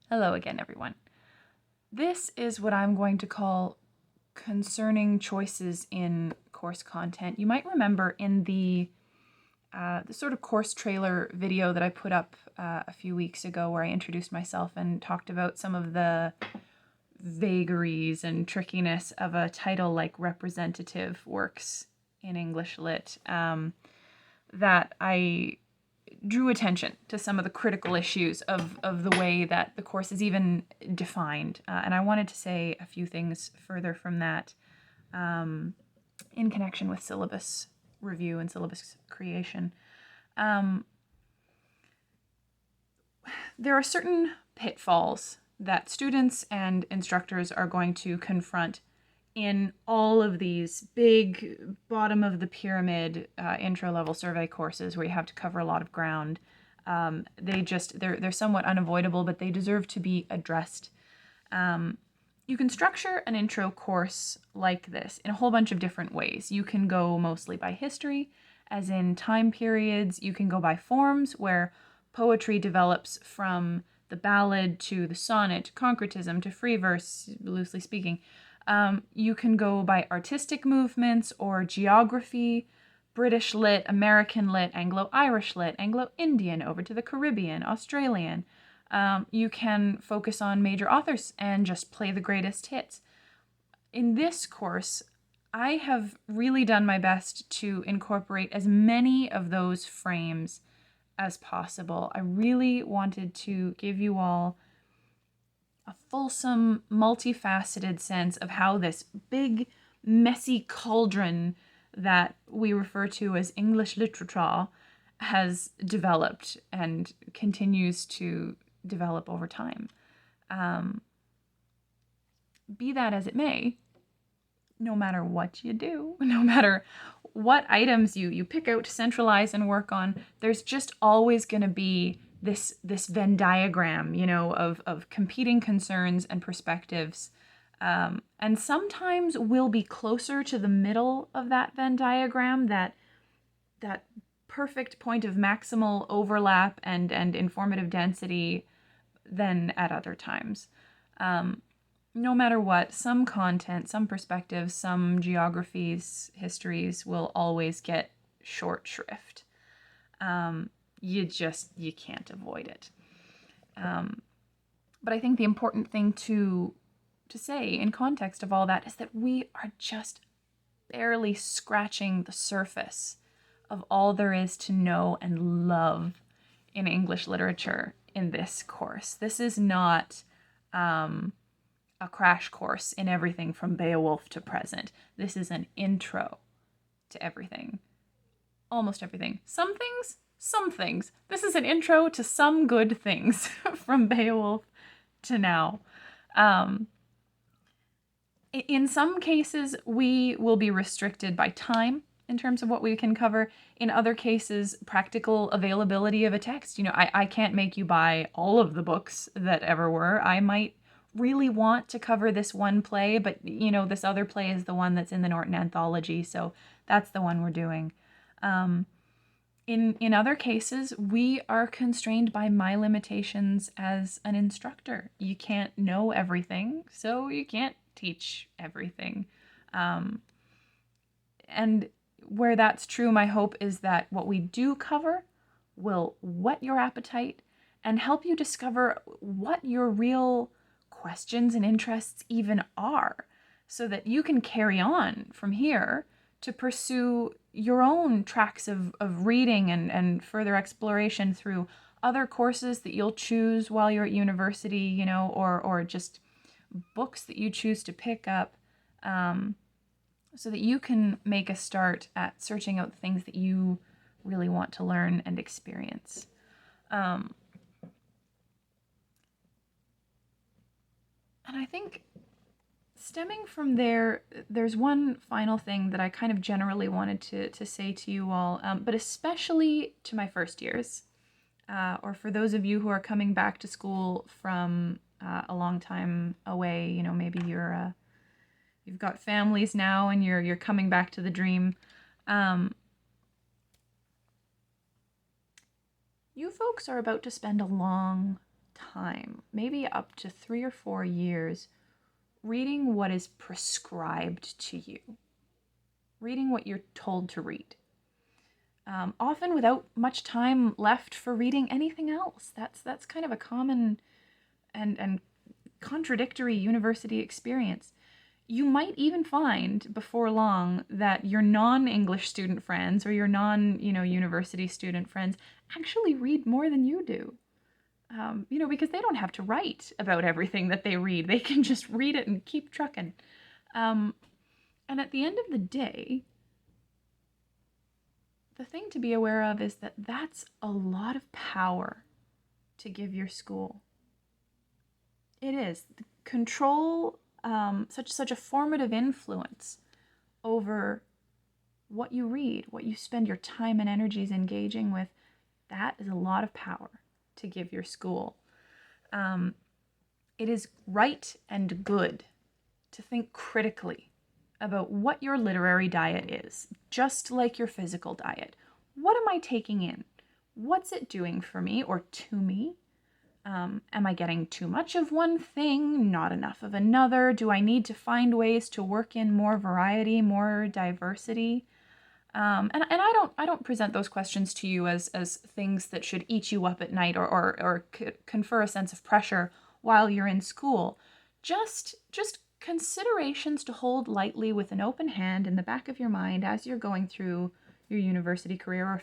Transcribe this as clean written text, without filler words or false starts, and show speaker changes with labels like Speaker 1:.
Speaker 1: Hello again, everyone. This is what I'm going to call concerning choices in course content. You might remember in the sort of course trailer video that I put up a few weeks ago where I introduced myself and talked about some of the vagaries and trickiness of a title like representative works in English Lit, that I drew attention to some of the critical issues of the way that the course is even defined. And I wanted to say a few things further from that in connection with syllabus review and syllabus creation. There are certain pitfalls that students and instructors are going to confront in all of these big bottom of the pyramid intro level survey courses where you have to cover a lot of ground. They're somewhat unavoidable, but they deserve to be addressed. You can structure an intro course like this in a whole bunch of different ways. You can go mostly by history, as in time periods. You can go by forms, where poetry develops from the ballad to the sonnet, to concretism, to free verse, loosely speaking. You can go by artistic movements or geography, British Lit, American Lit, Anglo-Irish Lit, Anglo-Indian, over to the Caribbean, Australian. You can focus on major authors and just play the greatest hits. In this course, I have really done my best to incorporate as many of those frames as possible. I really wanted to give you all a fulsome, multifaceted sense of how this big, messy cauldron that we refer to as English literature has developed and continues to develop over time. Be that as it may, no matter what you do, no matter what items you pick out to centralize and work on, there's just always going to be this Venn diagram, of competing concerns and perspectives. And sometimes we'll be closer to the middle of that Venn diagram, that perfect point of maximal overlap and informative density, than at other times. No matter what, some content, some perspectives, some geographies, histories will always get short shrift. You can't avoid it. But I think the important thing to say in context of all that is that we are just barely scratching the surface of all there is to know and love in English literature in this course. This is not a crash course in everything from Beowulf to present. This is an intro to everything. Almost everything. Some things. This is an intro to some good things from Beowulf to now. In some cases, we will be restricted by time in terms of what we can cover. In other cases, practical availability of a text. I can't make you buy all of the books that ever were. I might really want to cover this one play, but this other play is the one that's in the Norton Anthology, so that's the one we're doing. In other cases, we are constrained by my limitations as an instructor. You can't know everything, so you can't teach everything. And where that's true, my hope is that what we do cover will whet your appetite and help you discover what your real questions and interests even are, so that you can carry on from here to pursue your own tracks of reading and further exploration through other courses that you'll choose while you're at university, or just books that you choose to pick up, so that you can make a start at searching out the things that you really want to learn and experience. And I think stemming from there, there's one final thing that I kind of generally wanted to say to you all, but especially to my first years, or for those of you who are coming back to school from a long time away. Maybe you've got families now and you're coming back to the dream. You folks are about to spend a long time, maybe up to 3 or 4 years, reading what is prescribed to you, reading what you're told to read. Often without much time left for reading anything else. That's kind of a common and contradictory university experience. You might even find before long that your non-English student friends or your non-university student friends actually read more than you do. Because they don't have to write about everything that they read. They can just read it and keep trucking. And at the end of the day, the thing to be aware of is that that's a lot of power to give your school. It is. The control, such a formative influence over what you read, what you spend your time and energies engaging with, that is a lot of power to give your school. It is right and good to think critically about what your literary diet is, just like your physical diet. What am I taking in? What's it doing for me or to me? Am I getting too much of one thing, not enough of another? Do I need to find ways to work in more variety, more diversity? And I don't present those questions to you as things that should eat you up at night or confer a sense of pressure while you're in school. Just considerations to hold lightly with an open hand in the back of your mind as you're going through your university career or